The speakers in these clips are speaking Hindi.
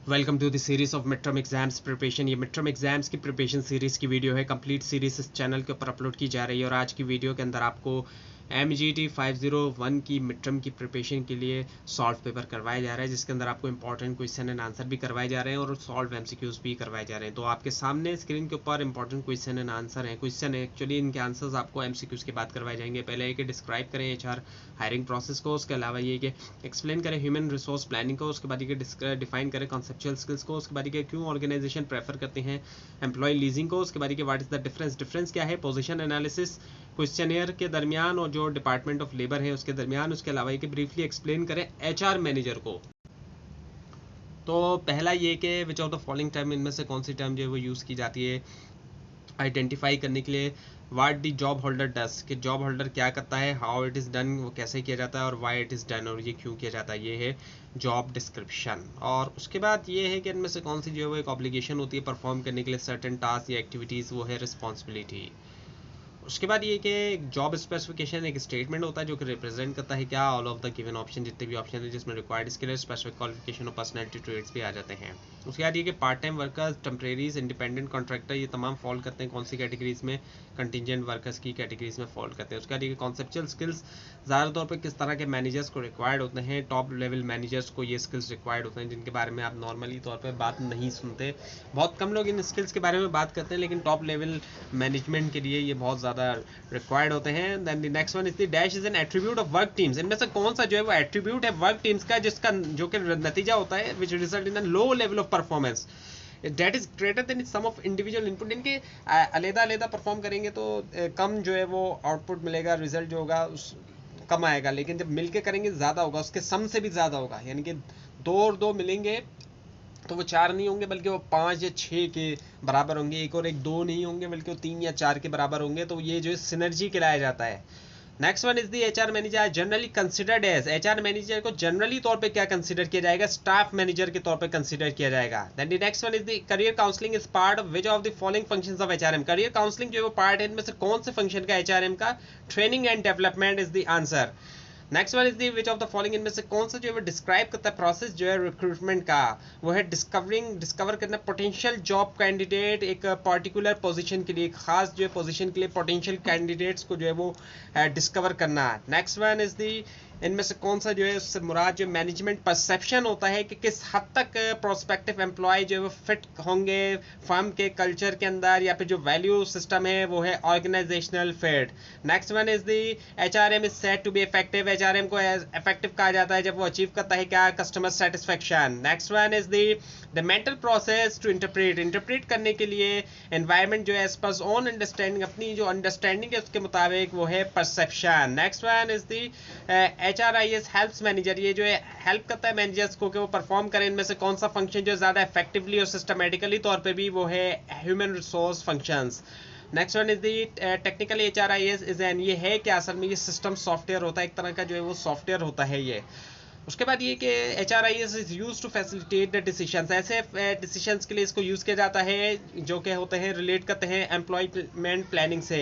Welcome to the series of mid term exams preparation. ये मिड टर्म एग्जाम्स की प्रिपरेशन सीरीज़ की वीडियो है। कंप्लीट सीरीज इस चैनल के ऊपर अपलोड की जा रही है और आज की वीडियो के अंदर आपको MGT 501 की मिड टर्म की प्रिपरेशन के लिए सॉल्व पेपर करवाया जा रहा है, जिसके अंदर आपको इंपॉर्टेंट क्वेश्चन एंड आंसर भी करवाए जा रहे हैं और सॉल्व MCQs भी करवाए जा रहे हैं। तो आपके सामने स्क्रीन के ऊपर इंपॉर्टेंट क्वेश्चन एंड आंसर हैं। क्वेश्चन है एक्चुअली, इनके आंसर्स आपको MCQs के बाद करवाए जाएंगे। पहले ये कि डिस्क्राइब करें HR हायरिंग प्रोसेस को, उसके अलावा ये कि एक्सप्लेन करें ह्यूमन रिसोर्स प्लानिंग को, उसके बाद ये डिफाइन करें कॉन्सेप्चुअल स्किल्स को, उसके बाद ये क्यों ऑर्गेनाइजेशन प्रेफर करते हैं एम्प्लॉय लीजिंग को, उसके बाद ये व्हाट इज द डिफरेंस क्या है, पोजीशन एनालिसिस क्वेश्चनियर के दरमियान और जो डिपार्टमेंट ऑफ लेबर है उसके दरमियान, उसके अलावा ये कि ब्रीफली एक्सप्लेन करें HR मैनेजर को। तो पहला ये कि विच ऑफ द फॉलोइंग टर्म, इनमें से कौन सी टर्म जो है वो यूज़ की जाती है आइडेंटिफाई करने के लिए। व्हाट दी जॉब होल्डर डस, कि जॉब होल्डर क्या करता है, हाउ इट इज़ डन, वो कैसे किया जाता है, और वाई इट इज़ डन, और ये क्यों किया जाता है, ये है जॉब डिस्क्रिप्शन। और उसके बाद ये है कि इनमें से कौन सी जो है वो एक ऑब्लिगेशन होती है परफॉर्म करने के लिए सर्टेन टास्क या एक्टिविटीज़, वो है रिस्पॉन्सिबिलिटी। उसके बाद ये कि जॉब स्पेसिफिकेशन एक स्टेटमेंट होता है जो कि रिप्रेजेंट करता है क्या, all of the given option, जितने भी ऑप्शन है जिसमें रिक्वायर्ड स्किल, स्पेसिफिक क्वालिफिकेशन और पर्सनैलिटी ट्रेट्स भी आ जाते हैं। उसके बाद ये कि part time workers, temporaries, independent contractor, ये तमाम फॉल करते हैं कौन सी कैटेगरीज में, कंटिजेंट वर्कर्स की कैटेगरीज में फॉल करते हैं। उसके बाद ये कॉन्सेप्चुअल स्किल्स ज़्यादा तौर पर किस तरह के मैनेजर्स को रिक्वायर्ड होते हैं, टॉप लेवल मैनेजर्स को ये स्किल्स रिक्वायर्ड होते हैं जिनके बारे में आप नॉर्मली तौर पर बात नहीं सुनते। बहुत कम लोग इन स्किल्स के बारे में बात करते हैं, लेकिन टॉप लेवल मैनेजमेंट के लिए ये बहुत ज़्यादा रिक्वायर्ड होते हैं। Then the next one is the dash is an attribute of work teams, इनमें से कौन सा जो है वो एट्रीब्यूट है वर्क टीम्स का जिसका जो कि नतीजा होता है which result in low level of performance that is greater than sum of individual input. इनके अलग अलग परफॉर्म करेंगे तो कम जो है वो आउटपुट मिलेगा, रिजल्ट जो होगा उस कम आएगा, लेकिन जब मिलके करेंगे ज़्यादा होगा, उसके सम से भी ज़्यादा होगा। यानी कि दो और दो मिलेंगे तो वो 4 नहीं होंगे बल्कि वो 5 या 6 के बराबर होंगे, एक और एक 2 नहीं होंगे बल्कि वो 3 या 4 के बराबर होंगे। तो ये जो है सिनर्जी कहलाया जाता है। Next one is the HR manager generally considered as, HR manager को जनरली तौर पे क्या कंसिडर किया जाएगा, स्टाफ मैनेजर के तौर पे कंसिडर किया जाएगा। Then the next one is the career counselling is part of which of the following functions of HRM, career counselling जो है वो पार्ट है इनमें से कौन से फंक्शन का HRM का, training and development is the answer. Next one is the which of the following, इनमें से कौन सा जो है वो डिस्क्राइब करता है प्रोसेस जो है रिक्रूटमेंट का, वो है डिस्कवर करना पोटेंशियल जॉब कैंडिडेट, एक पर्टिकुलर पोजीशन के लिए, एक खास जो है पोजीशन के लिए पोटेंशियल कैंडिडेट्स को जो है वो डिस्कवर करना। नेक्स्ट वन इज दी, इनमें से कौन सा जो है उससे मुराद जो मैनेजमेंट परसेप्शन होता है कि किस हद तक प्रोस्पेक्टिव एम्प्लॉय जो है वो फिट होंगे फर्म के कल्चर के अंदर, या फिर जो वैल्यू सिस्टम है वो है organisational fit. Next one is the HRM is said to be effective, HRM को इफेक्टिव कहा जाता है जब वो अचीव करता है क्या, customer satisfaction. Next one is the mental process to interpret करने के लिए एनवायरनमेंट जो है एज पर ओन अंडरस्टैंडिंग, अपनी जो अंडरस्टैंडिंग है उसके मुताबिक वो है perception. Next one is the HRIS helps manager, ये जो है हेल्प करता है मैनेजर्स को कि वो परफॉर्म करें। इनमें से कौन सा फंक्शन जो ज़्यादा इफेक्टिवली और सिस्टमेटिकली तौर पे भी वो है human resource functions. Next one is the technical HRIS is an, ये है कि असल में ये सिस्टम सॉफ्टवेयर होता है, एक तरह का जो है वो सॉफ्टवेयर होता है ये। उसके बाद ये कि HRIS is use to facilitate the decisions, ऐसे डिसीजंस के लिए इसको यूज़ किया जाता है जो कि होते हैं रिलेट करते हैं एम्प्लॉयमेंट प्लानिंग से।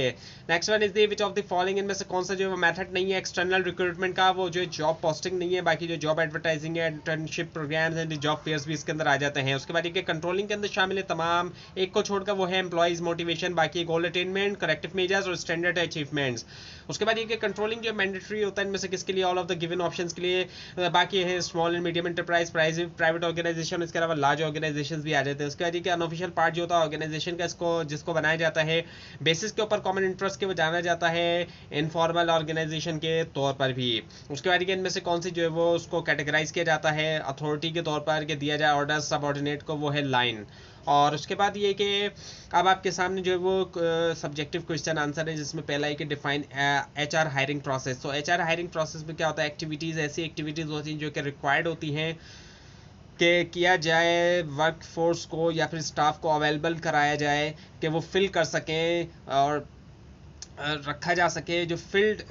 Next one is the which of the following, इनमें से कौन सा जो है मेथड नहीं है एक्सटर्नल रिक्रूटमेंट का, वो जो है जॉब पोस्टिंग नहीं है, बाकी जो जॉब एडवर्टाइजिंग है, internship programmes and job fairs भी इसके अंदर आ जाते हैं। उसके बाद ये कंट्रोलिंग के अंदर शामिल है तमाम, एक को छोड़कर वो है एम्प्लॉयज मोटिवेशन, बाकी गोल अटेनमेंट, करेक्टिव मेजर्स और स्टैंडर्ड अचीवमेंट्स। उसके बाद ये कि कंट्रोलिंग जो मैंडेटरी होता है इनमें से किसके लिए, all of the given options के लिए, बाकी है small and medium enterprise, private organisation, इसके अलावा लार्ज ऑर्गेनाइजेशन भी आ जाते हैं। उसके बाद ये अनऑफिशियल पार्ट जो होता है ऑर्गेनाइजेशन का, इसको जिसको बनाया जाता है बेसिस के ऊपर कॉमन इंटरेस्ट के वो जाना जाता है इनफॉर्मल ऑर्गेनाइजेशन के तौर पर भी। उसके बाद इनमें से कौन सी जो है वो उसको कैटेगराइज किया जाता है अथॉरिटी के तौर पर कि दिया जाए ऑर्डर सबऑर्डिनेट को, वो है लाइन। और उसके बाद ये कि अब आपके सामने जो है वो सब्जेक्टिव क्वेश्चन आंसर है, जिसमें पहला है कि डिफाइन HR हायरिंग प्रोसेस। तो HR हायरिंग प्रोसेस में क्या होता है, एक्टिविटीज़, ऐसी एक्टिविटीज़ होती हैं जो कि रिक्वायर्ड होती हैं कि किया जाए वर्क फोर्स को या फिर स्टाफ को अवेलेबल कराया जाए कि वो फिल कर सकें और रखा जा सके, जो फील्ड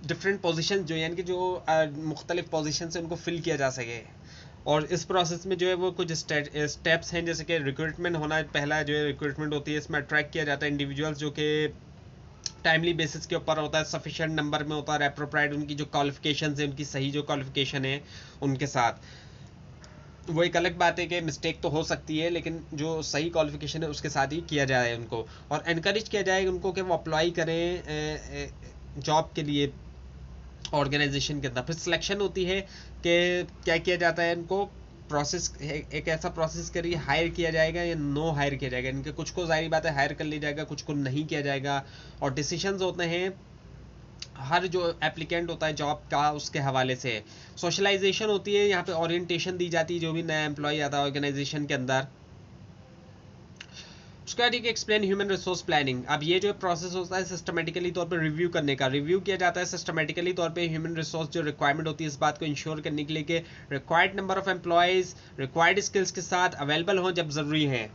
डिफरेंट पोजीशन जो यानी कि जो मुख्तलिफ पोजीशन से उनको फिल किया जा सके। और इस प्रोसेस में जो है वो कुछ स्टेप्स हैं, जैसे कि रिक्रूटमेंट होना, पहला जो है रिक्रूटमेंट होती है, इसमें अट्रैक्ट किया जाता है इंडिविजुअल्स जो कि टाइमली बेसिस के ऊपर होता है, सफिशिएंट नंबर में होता है, एप्रोप्राइट उनकी जो क्वालिफिकेशन है, उनकी सही जो क्वालिफिकेशन है उनके साथ। वो एक अलग बात है कि मिस्टेक तो हो सकती है, लेकिन जो सही क्वालिफिकेशन है उसके साथ ही किया जाए उनको, और इनकरेज किया जाए उनको कि वो अप्लाई करें जॉब के लिए ऑर्गेनाइजेशन के अंदर। फिर सिलेक्शन होती है कि क्या किया जाता है, इनको प्रोसेस, एक ऐसा प्रोसेस करिए, हायर किया जाएगा या नो हायर किया जाएगा। इनके कुछ को जाहिर बात है हायर कर लिया जाएगा, कुछ को नहीं किया जाएगा। और डिसीजंस होते हैं हर जो एप्लीकेंट होता है जॉब का उसके हवाले से। सोशलाइजेशन होती है, यहाँ पे ओरिएंटेशन दी जाती है जो भी नया एम्प्लॉय आता है ऑर्गेनाइजेशन के अंदर। उसके बाद एक्सप्लेन ह्यूमन रिसोर्स प्लानिंग। अब ये जो प्रोसेस होता है सिस्टमेटिकली तौर पे रिव्यू करने का, रिव्यू किया जाता है सिस्टमेटिकली तौर पे ह्यूमन रिसोर्स जो रिक्वायरमेंट होती है इस बात को इंश्योर करने के लिए कि required number of employees required skills के साथ अवेलेबल हों जब ज़रूरी हैं।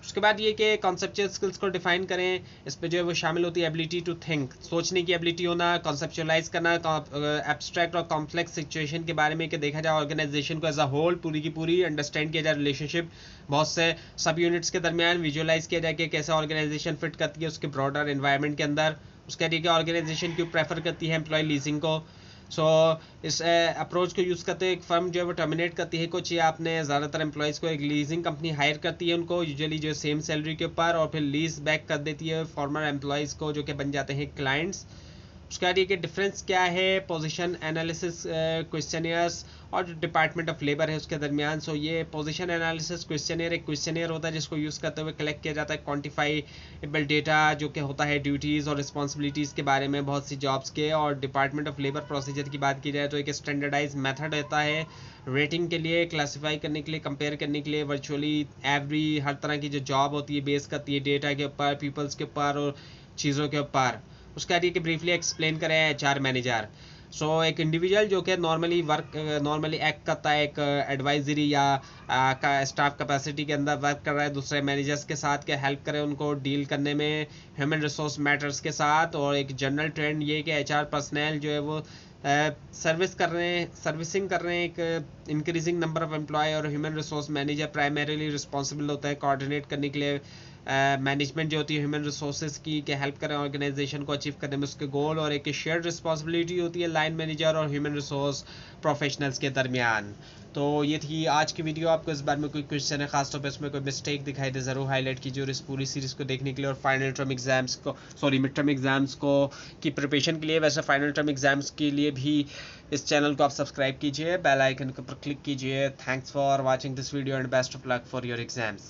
उसके बाद ये कि कॉन्सेप्चुअल स्किल्स को डिफाइन करें। इस पे जो है वो शामिल होती है एबिलिटी टू थिंक, सोचने की एबिलिटी होना, कॉन्सेप्चुअलाइज करना एब्स्ट्रैक्ट और कॉम्प्लेक्स सिचुएशन के बारे में, कि देखा जाए ऑर्गेनाइजेशन को एज अ होल पूरी की पूरी अंडरस्टैंड किया जाए, रिलेशनशिप बहुत से सब यूनिट्स के दरमियान विजुअलाइज किया जाए कि कैसे ऑर्गेनाइजेशन फिट करती है उसके ब्रॉडर एनवायरनमेंट के अंदर। उसके बाद ऑर्गेनाइजेशन क्यों प्रेफर करती है एम्प्लॉय लीजिंग को। इस अप्रोच को यूज़ करते हुए एक फर्म जो है वो टर्मिनेट करती है कुछ, या आपने ज़्यादातर एम्प्लॉयज़ को एक लीजिंग कंपनी हायर करती है उनको यूजुअली जो सेम सैलरी के ऊपर, और फिर लीज बैक कर देती है फॉर्मर एम्प्लॉयज़ को जो कि बन जाते हैं क्लाइंट्स। उसके बाद ये कि डिफरेंस क्या है पोजीशन एनालिसिस क्वेश्चनियर्स और जो डिपार्टमेंट ऑफ लेबर है उसके दरमियान। ये पोजीशन एनालिसिस क्वेश्चनियर एक क्वेश्चनियर होता है जिसको यूज़ करते हुए कलेक्ट किया जाता है क्वान्टिफाइबल डेटा जो कि होता है ड्यूटीज़ और रिस्पॉन्सिबिलिटीज़ के बारे में बहुत सी जॉब्स के। और डिपार्टमेंट ऑफ लेबर प्रोसीजर की बात की जाए तो एक स्टैंडर्डाइज मेथड रहता है रेटिंग के लिए, क्लासीफाई करने के लिए, कंपेयर करने के लिए वर्चुअली एवरी हर तरह की जो जॉब होती है बेस करती है डेटा के ऊपर, पीपल्स के ऊपर और चीज़ों के ऊपर। उसका कि ब्रीफली एक्सप्लेन करें एचआर मैनेजर। एक इंडिविजुअल जो कि नॉर्मली एक्ट करता है एक एडवाइजरी या स्टाफ कैपेसिटी के अंदर वर्क कर रहा है दूसरे मैनेजर्स के साथ, के हेल्प करें उनको डील करने में ह्यूमन रिसोर्स मैटर्स के साथ। और एक जनरल ट्रेंड ये कि एचआर पर्सनल जो है वो सर्विसिंग कर रहे हैं एक इंक्रीजिंग नंबर ऑफ एम्प्लॉय, और human resource manager primarily responsible होता है कोऑर्डिनेट करने के लिए मैनेजमेंट जो होती है ह्यूमन रिसोर्सेज की, कि हेल्प करें ऑर्गेनाइजेशन को अचीव करने में उसके गोल। और एक शेयर्ड रिस्पॉन्सिबिलिटी होती है लाइन मैनेजर और ह्यूमन रिसोर्स प्रोफेशनल्स के दरमियान। तो ये थी आज की वीडियो। आपको इस बार में कोई क्वेश्चन है खासतौर पर उसमें कोई मिस्टेक दिखाई दे ज़रूर हाईलाइट कीजिए। और इस पूरी सीरीज़ को देखने के लिए और फाइनल टर्म एग्जाम्स को मिड टर्म एग्जाम्स को की प्रिपरेशन के लिए, वैसे फाइनल टर्म एग्जाम्स के लिए भी इस चैनल को आप सब्सक्राइब कीजिए, बेल आइकन के ऊपर क्लिक कीजिए। Thanks for watching this video and best of luck for your exams.